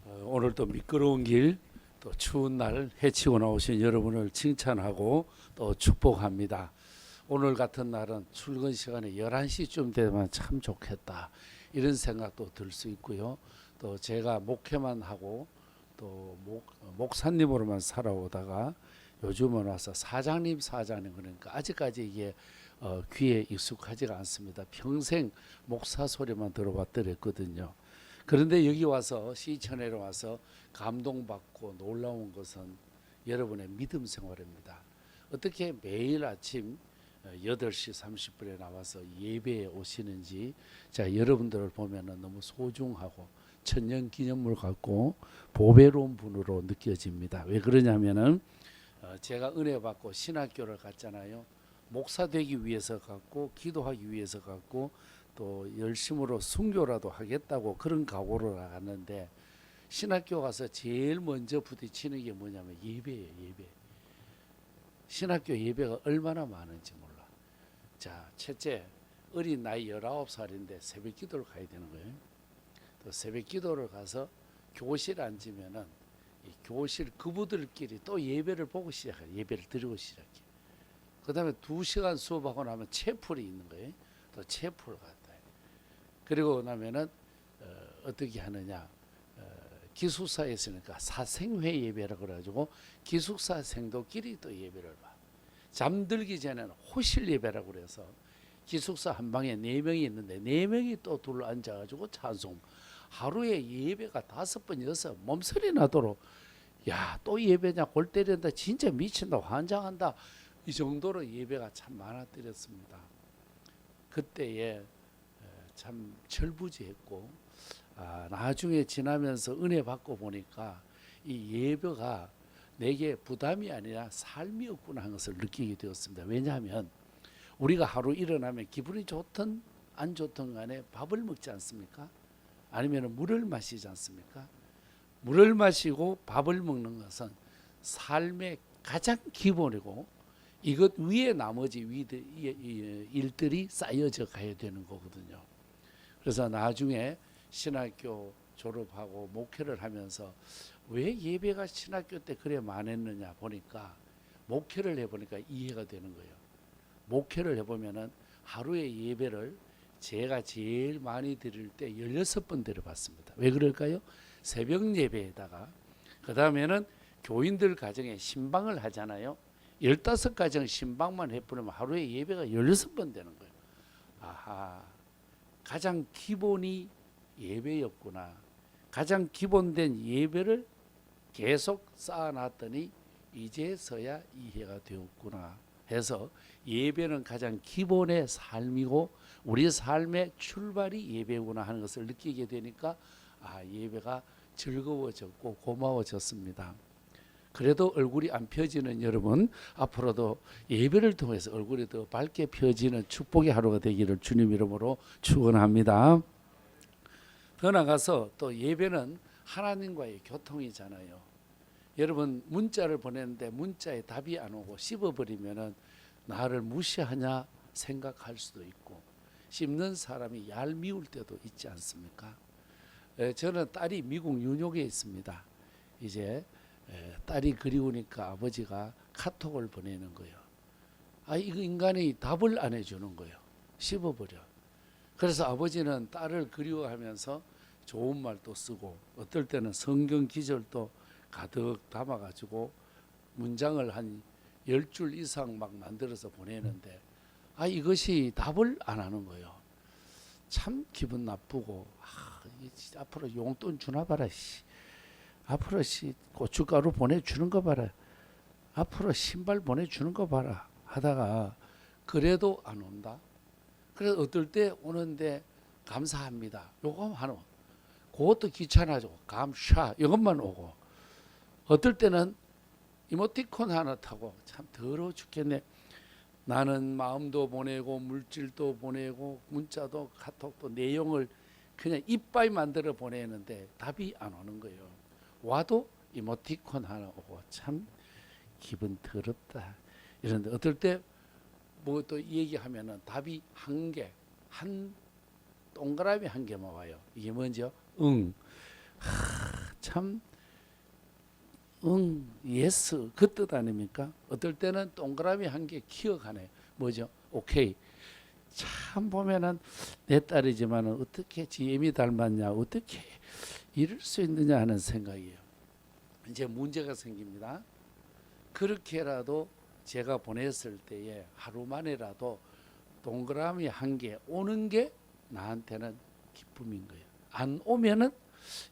오늘도 미끄러운 길, 또 추운 날 헤치고 나오신 여러분을 칭찬하고 또 축복합니다. 오늘 같은 날은 출근 시간에 11시쯤 되면 참 좋겠다, 이런 생각도 들 수 있고요. 또 제가 목회만 하고 또 목사님으로만 살아오다가 요즘은 와서 사장님 그러니까 아직까지 이게 귀에 익숙하지가 않습니다. 평생 목사 소리만 들어봤더랬거든요. 그런데 여기 와서 시천에 와서 감동받고 놀라운 것은 여러분의 믿음 생활입니다. 어떻게 매일 아침 8시 30분에 나와서 예배에 오시는지, 자, 여러분들을 보면 너무 소중하고 천년 기념물 같고 보배로운 분으로 느껴집니다. 왜 그러냐면은 제가 은혜 받고 신학교를 갔잖아요. 목사 되기 위해서 갔고 기도하기 위해서 갔고 또 열심으로 순교라도 하겠다고 그런 각오를 나갔는데, 신학교 가서 제일 먼저 부딪히는 게 뭐냐면 예배예요. 예배. 신학교 예배가 얼마나 많은지 몰라. 자, 첫째, 어린 나이 19살인데 새벽 기도를 가야 되는 거예요. 또 새벽 기도를 가서 교실 앉으면은 이 교실 그부들끼리 또 예배를 보고 시작해요. 예배를 드리고 시작해. 그 다음에 2시간 수업하고 나면 채플이 있는 거예요. 또 채플 갔다. 그리고 나면은 어떻게 하느냐, 기숙사에 있으니까 사생회 예배라 그래가지고 기숙사생도끼리 또 예배를 봐. 잠들기 전에는 호실 예배라고 그래서 기숙사 한 방에 4명이 있는데 4명이 또 둘러 앉아가지고 찬송. 하루에 예배가 5번 6번 몸서리 나도록, 야, 또 예배냐, 골 때린다, 진짜 미친다, 환장한다, 이 정도로 예배가 참 많아뜨렸습니다. 그때에 참 철부지했고, 나중에 지나면서 은혜 받고 보니까 이 예배가 내게 부담이 아니라 삶이었구나 하는 것을 느끼게 되었습니다. 왜냐하면 우리가 하루 일어나면 기분이 좋든 안 좋든 간에 밥을 먹지 않습니까? 아니면 물을 마시지 않습니까? 물을 마시고 밥을 먹는 것은 삶의 가장 기본이고, 이것 위에 나머지 일들이 쌓여져 가야 되는 거거든요. 그래서 나중에 신학교 졸업하고 목회를 하면서 왜 예배가 신학교 때 그래 많았느냐 보니까, 목회를 해보니까 이해가 되는 거예요. 목회를 해보면은 하루에 예배를 제가 제일 많이 드릴 때 16번 드려봤습니다. 왜 그럴까요? 새벽 예배에다가 그 다음에는 교인들 가정에 신방을 하잖아요. 15가정 신방만 해보면 하루에 예배가 16번 되는 거예요. 아하, 가장 기본이 예배였구나. 가장 기본된 예배를 계속 쌓아놨더니 이제서야 이해가 되었구나 해서, 예배는 가장 기본의 삶이고 우리 삶의 출발이 예배구나 하는 것을 느끼게 되니까 예배가 즐거워졌고 고마워졌습니다. 그래도 얼굴이 안 펴지는 여러분, 앞으로도 예배를 통해서 얼굴이 더 밝게 펴지는 축복의 하루가 되기를 주님 이름으로 축원합니다. 더 나가서 또 예배는 하나님과의 교통이잖아요. 여러분, 문자를 보냈는데 문자에 답이 안 오고 씹어버리면은 나를 무시하냐 생각할 수도 있고, 씹는 사람이 얄미울 때도 있지 않습니까? 저는 딸이 미국 뉴욕에 있습니다. 이제 딸이 그리우니까 아버지가 카톡을 보내는 거예요. 이거 인간이 답을 안 해주는 거예요. 씹어버려. 그래서 아버지는 딸을 그리워하면서 좋은 말도 쓰고, 어떨 때는 성경 기절도 가득 담아가지고 문장을 한 10줄 이상 막 만들어서 보내는데, 이것이 답을 안 하는 거예요. 참 기분 나쁘고, 앞으로 용돈 주나 봐라. 앞으로 고춧가루 보내주는 거 봐라. 앞으로 신발 보내주는 거 봐라 하다가 그래도 안 온다. 그래서 어떨 때 오는데 감사합니다, 요거 하노. 그것도 귀찮아지고 감샤 이것만 오고, 어떨 때는 이모티콘 하나 타고 참 더러워 죽겠네. 나는 마음도 보내고 물질도 보내고 문자도 카톡도 내용을 그냥 이빠이 만들어 보내는데 답이 안 오는 거예요. 와도 이모티콘 하나 오고 참 기분 더럽다 이런데, 어떨 때 뭐 또 얘기하면은 답이 한 동그라미 한 개만 와요. 이게 뭔지요? 응. 참 예스 그 뜻 아닙니까? 어떨 때는 동그라미 한 개 기억하네. 뭐죠? 오케이. 참 보면은 내 딸이지만은 어떻게 지엠이 닮았냐, 어떻게 이럴 수 있느냐 하는 생각이에요. 이제 문제가 생깁니다. 그렇게라도 제가 보냈을 때에 하루 만에라도 동그라미 한 개 오는 게 나한테는 기쁨인 거예요. 안 오면은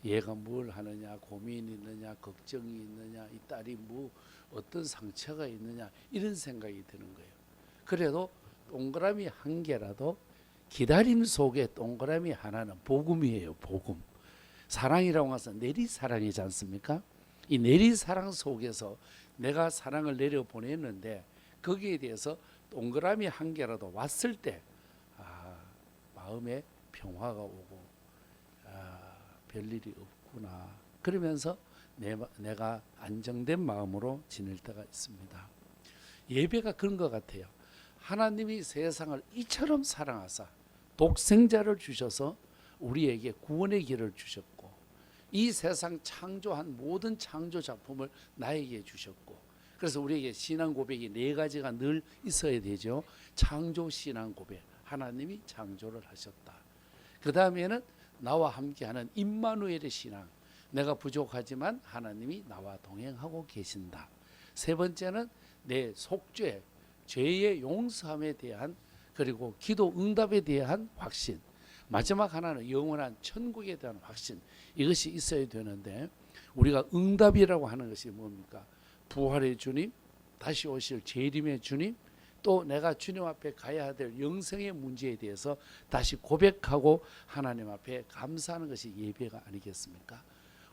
얘가 뭘 하느냐, 고민이 있느냐, 걱정이 있느냐, 이 딸이 뭐 어떤 상처가 있느냐 이런 생각이 드는 거예요. 그래도 동그라미 한 개라도 기다림 속에 동그라미 하나는 복음이에요. 복음. 사랑이라고 해서 내리사랑이지 않습니까? 이 내리사랑 속에서 내가 사랑을 내려보냈는데 거기에 대해서 동그라미 한 개라도 왔을 때 마음에 평화가 오고 별일이 없구나. 그러면서 내가 안정된 마음으로 지낼 때가 있습니다. 예배가 그런 것 같아요. 하나님이 세상을 이처럼 사랑하사 독생자를 주셔서 우리에게 구원의 길을 주셨고 이 세상 창조한 모든 창조 작품을 나에게 주셨고 그래서 우리에게 신앙 고백이 네 가지가 늘 있어야 되죠. 창조 신앙 고백. 하나님이 창조를 하셨다. 그 다음에는 나와 함께하는 임마누엘의 신앙. 내가 부족하지만 하나님이 나와 동행하고 계신다. 세 번째는 내 속죄, 죄의 용서함에 대한 그리고 기도 응답에 대한 확신. 마지막 하나는 영원한 천국에 대한 확신. 이것이 있어야 되는데 우리가 응답이라고 하는 것이 뭡니까? 부활의 주님, 다시 오실 재림의 주님, 또 내가 주님 앞에 가야 될 영생의 문제에 대해서 다시 고백하고 하나님 앞에 감사하는 것이 예배가 아니겠습니까?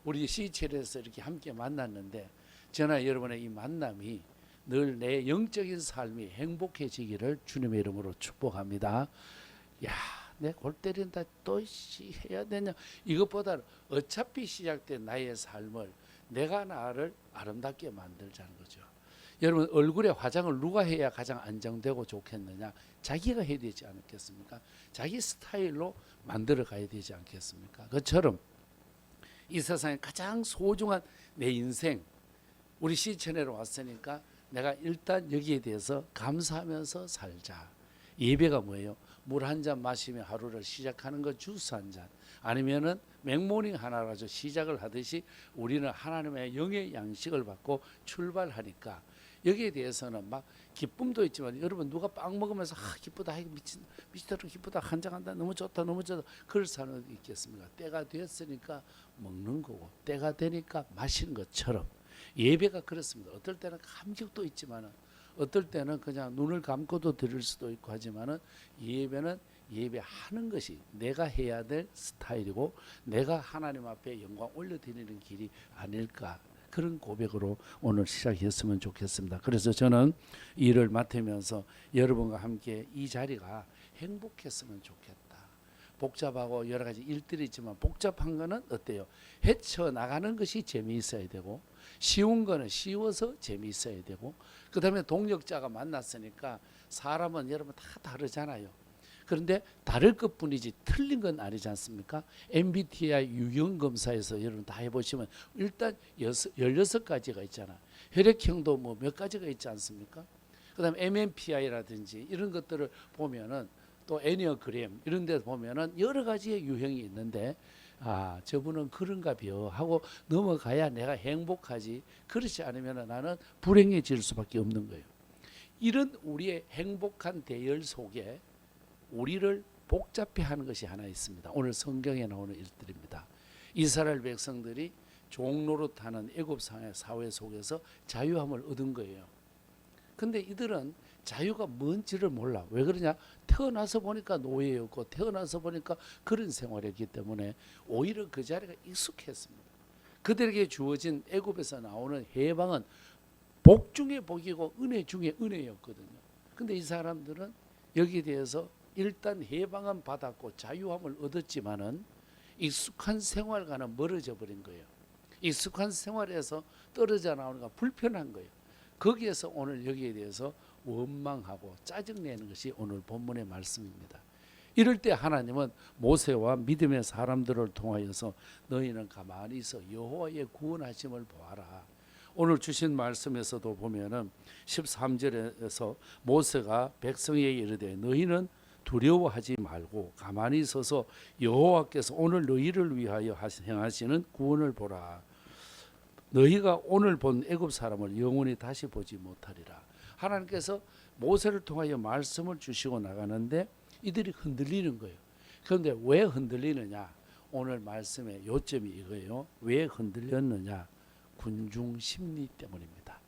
우리 시체에서 이렇게 함께 만났는데 저나 여러분의 이 만남이 늘 내 영적인 삶이 행복해지기를 주님의 이름으로 축복합니다. 야, 내 골 때린다 또 해야 되냐? 이것보다 어차피 시작된 나의 삶을 내가 나를 아름답게 만들자는 거죠. 여러분 얼굴에 화장을 누가 해야 가장 안정되고 좋겠느냐? 자기가 해야 되지 않겠습니까? 자기 스타일로 만들어 가야 되지 않겠습니까? 그처럼 이 세상에 가장 소중한 내 인생 우리 시천에로 왔으니까 내가 일단 여기에 대해서 감사하면서 살자. 예배가 뭐예요? 물 한 잔 마시며 하루를 시작하는 것 주스 한 잔. 아니면은 맥모닝 하나 가지고 시작을 하듯이 우리는 하나님의 영의 양식을 받고 출발하니까 여기에 대해서는 막 기쁨도 있지만 여러분 누가 빵 먹으면서 기쁘다 미치도록 기쁘다 한장한다 너무 좋다 너무 좋다 그럴 사람도 있겠습니까? 때가 됐으니까 먹는 거고 때가 되니까 마시는 것처럼 예배가 그렇습니다. 어떨 때는 감격도 있지만은 어떨 때는 그냥 눈을 감고도 드릴 수도 있고 하지만은 예배는 예배하는 것이 내가 해야 될 스타일이고 내가 하나님 앞에 영광 올려드리는 길이 아닐까 그런 고백으로 오늘 시작했으면 좋겠습니다. 그래서 저는 일을 맡으면서 여러분과 함께 이 자리가 행복했으면 좋겠다. 복잡하고 여러 가지 일들이 있지만 복잡한 거는 어때요? 헤쳐나가는 것이 재미있어야 되고 쉬운 거는 쉬워서 재미있어야 되고 그 다음에 동력자가 만났으니까 사람은 여러분 다 다르잖아요. 그런데 다를 것뿐이지 틀린 건 아니지 않습니까? MBTI 유형검사에서 여러분 다 해보시면 일단 16가지가 있잖아. 혈액형도 뭐 몇 가지가 있지 않습니까? 그 다음에 MMPI라든지 이런 것들을 보면은 또 애니어그램 이런 데 보면은 여러 가지의 유형이 있는데 저분은 그런가 벼 하고 넘어가야 내가 행복하지 그렇지 않으면 나는 불행해질 수밖에 없는 거예요. 이런 우리의 행복한 대열 속에 우리를 복잡해하는 것이 하나 있습니다. 오늘 성경에 나오는 일들입니다. 이스라엘 백성들이 종노릇하는 애굽 사회 속에서 자유함을 얻은 거예요. 근데 이들은 자유가 뭔지를 몰라. 왜 그러냐? 태어나서 보니까 노예였고 태어나서 보니까 그런 생활이었기 때문에 오히려 그 자리가 익숙했습니다. 그들에게 주어진 애굽에서 나오는 해방은 복 중에 복이고 은혜 중에 은혜였거든요. 근데 이 사람들은 여기에 대해서 일단 해방은 받았고 자유함을 얻었지만은 익숙한 생활과는 멀어져 버린 거예요. 익숙한 생활에서 떨어져 나오니까 불편한 거예요. 거기에서 오늘 여기에 대해서 원망하고 짜증내는 것이 오늘 본문의 말씀입니다. 이럴 때 하나님은 모세와 믿음의 사람들을 통하여서 너희는 가만히 있어 여호와의 구원하심을 보아라. 오늘 주신 말씀에서도 보면은 13절에서 모세가 백성에게 이르되 너희는 두려워하지 말고 가만히 서서 여호와께서 오늘 너희를 위하여 행하시는 구원을 보라. 너희가 오늘 본 애굽 사람을 영원히 다시 보지 못하리라. 하나님께서 모세를 통하여 말씀을 주시고 나가는데 이들이 흔들리는 거예요. 그런데 왜 흔들리느냐? 오늘 말씀의 요점이 이거예요. 왜 흔들렸느냐? 군중 심리 때문입니다.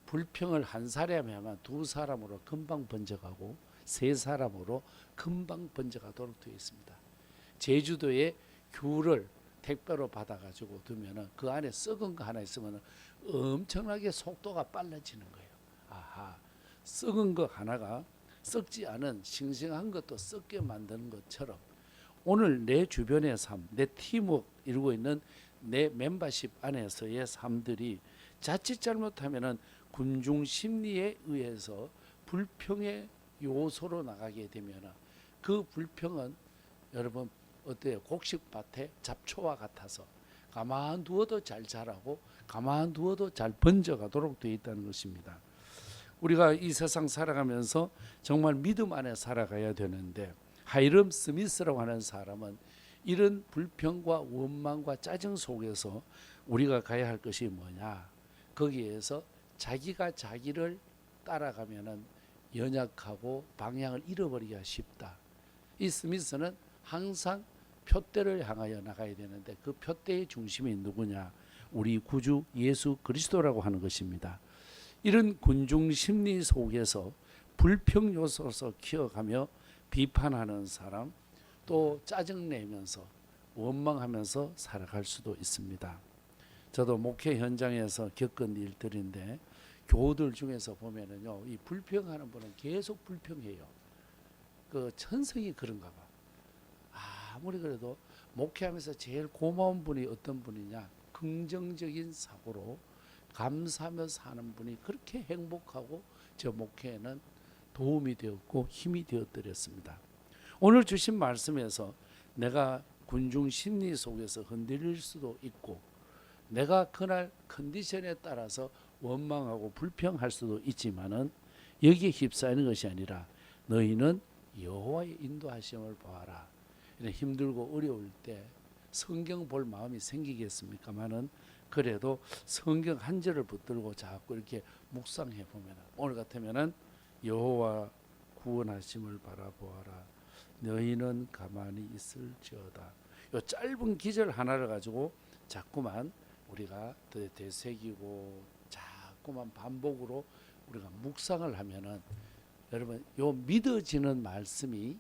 불평을 한 사람이 하면 두 사람으로 금방 번져가고 세 사람으로 금방 번져가도록 되어 있습니다. 제주도에 귤을 택배로 받아가지고 두면은 그 안에 썩은 거 하나 있으면 엄청나게 속도가 빨라지는 거예요. 아하, 썩은 거 하나가 썩지 않은 싱싱한 것도 썩게 만드는 것처럼 오늘 내 주변의 삶, 내 팀워크 이루고 있는 내 멤버십 안에서의 삶들이 자칫 잘못하면은 군중 심리에 의해서 불평의 요소로 나가게 되면은 그 불평은 여러분 어때요? 곡식밭에 잡초와 같아서 가만두어도 잘 자라고 가만두어도 잘 번져가도록 되어 있다는 것입니다. 우리가 이 세상 살아가면서 정말 믿음 안에 살아가야 되는데 하이름 스미스라고 하는 사람은 이런 불평과 원망과 짜증 속에서 우리가 가야 할 것이 뭐냐? 거기에서 자기가 자기를 따라가면은 연약하고 방향을 잃어버리기가 쉽다. 이 스미스는 항상 표대를 향하여 나가야 되는데 그 표대의 중심이 누구냐? 우리 구주 예수 그리스도라고 하는 것입니다. 이런 군중 심리 속에서 불평 요소로 키워가며 비판하는 사람, 또 짜증내면서 원망하면서 살아갈 수도 있습니다. 저도 목회 현장에서 겪은 일들인데 교우들 중에서 보면은요, 이 불평하는 분은 계속 불평해요. 그 천성이 그런가 봐. 아무리 그래도 목회하면서 제일 고마운 분이 어떤 분이냐? 긍정적인 사고로 감사하며 사는 분이 그렇게 행복하고 저 목회에는 도움이 되었고 힘이 되었더랬습니다. 오늘 주신 말씀에서 내가 군중 심리 속에서 흔들릴 수도 있고 내가 그날 컨디션에 따라서 원망하고 불평할 수도 있지만은 여기에 휩싸이는 것이 아니라 너희는 여호와의 인도하심을 보아라. 힘들고 어려울 때 성경 볼 마음이 생기겠습니까마는 그래도 성경 한 절을 붙들고 자꾸 이렇게 묵상해 보면 오늘 같으면은 여호와 구원하심을 바라보아라. 너희는 가만히 있을지어다. 요 짧은 기절 하나를 가지고 자꾸만 우리가 되새기고 자꾸만 반복으로 우리가 묵상을 하면은 여러분 요 믿어지는 말씀이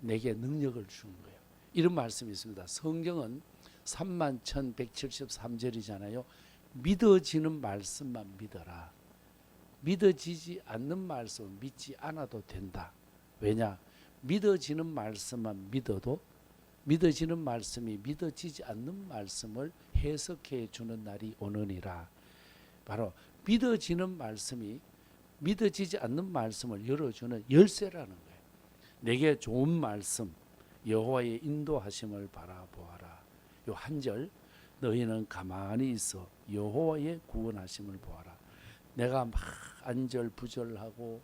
내게 능력을 주는 거예요. 이런 말씀이 있습니다. 성경은 31,173절이잖아요. 믿어지는 말씀만 믿어라. 믿어지지 않는 말씀은 믿지 않아도 된다. 왜냐? 믿어지는 말씀만 믿어도 믿어지는 말씀이 믿어지지 않는 말씀을 해석해 주는 날이 오느니라. 바로 믿어지는 말씀이 믿어지지 않는 말씀을 열어주는 열쇠라는 거예요. 내게 좋은 말씀, 여호와의 인도하심을 바라보아라. 요 한 절, 너희는 가만히 있어 여호와의 구원하심을 보아라. 내가 막 안절부절하고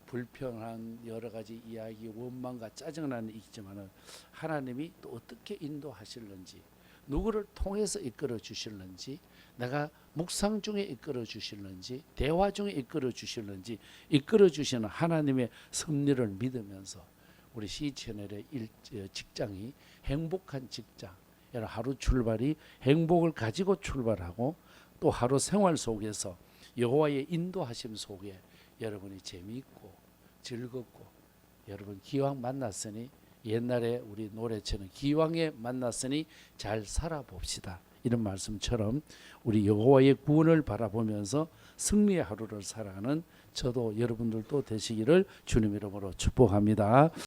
불평한 여러 가지 이야기, 원망과 짜증나는 있지만은 하나님이 또 어떻게 인도하실는지, 누구를 통해서 이끌어 주실는지, 내가 묵상 중에 이끌어 주실는지, 대화 중에 이끌어 주실는지, 이끌어 주시는 하나님의 섭리를 믿으면서 우리 시채널의 직장이 행복한 직장, 하루 출발이 행복을 가지고 출발하고 또 하루 생활 속에서 여호와의 인도하심 속에 여러분이 재미있고 즐겁고 여러분 기왕 만났으니 옛날에 우리 노래처럼 기왕에 만났으니 잘 살아봅시다. 이런 말씀처럼 우리 여호와의 구원을 바라보면서 승리의 하루를 살아가는 저도 여러분들도 되시기를 주님 이름으로 축복합니다.